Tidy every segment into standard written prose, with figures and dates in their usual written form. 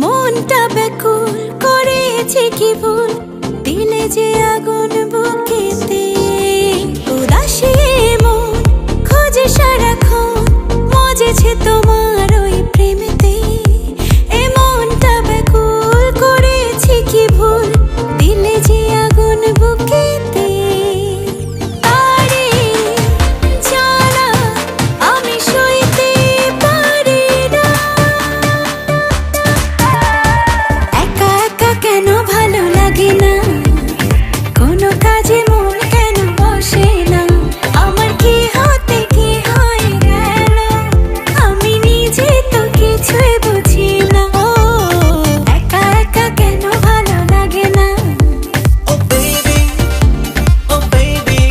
মনটা ব্যাকুল করেছে কি ভুল, দিলে যে আগুন বুকেতে। উদাসী মন খোঁজে সারাক্ষণ, মজেছে তোমার ওই প্রেমেতে। এ মনটা ব্যাকুল করেছে কি ভুল, দিলে যে আগুন বুকেতে। আরে জানা আমি সইতে পারি না, একা একা কেন ভালো লাগে না, কোনো কাজে মন কেন বসে না। আমার কি হতে কি হয়ে গেল, আমি নিজে তো কিছুই বুঝি না। ও একা একা কেন ভালো লাগে না। Oh baby,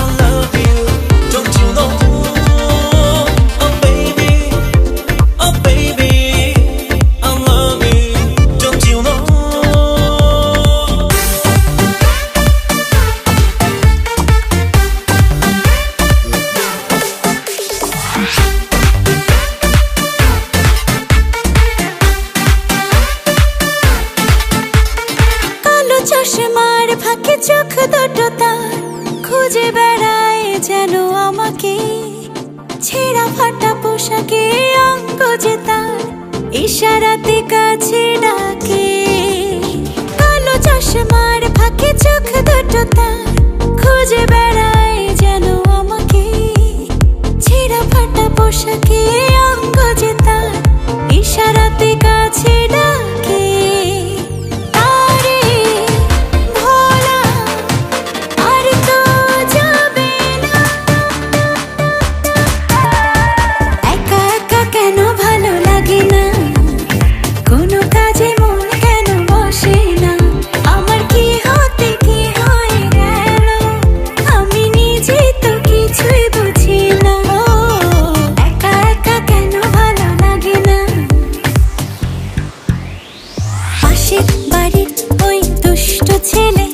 I love you, don't you know? Oh baby, I love you, don't you know? কালো চশমার ফাঁকে চোখ দুটো তার খুঁজে বেড়ায় যেন আমাকে। ছেঁড়া ফাটা পোশাকে অঙ্গ যে তার ইশারাতে কাছে ডাকে। কালো চশমার ফাঁকে চোখ দুটো তার খুঁজে বেড়ায় যেন আমাকে। ছেঁড়া ফাটা পোশাকে অঙ্গ যে তার ইশারাতে কাছে ডাকে। আরে ভোলা আর তো যাবে না, একা একা কেন ভালো লাগে না, কোনো কাজে মন কেন বসে না। আমার কি হতে কি হয়ে গেল, আমি নিজে তো কিছুই বুঝি না। ও একা একা কেন ভালো লাগে না। পাশের বাড়ির ওই দুষ্ট ছেলে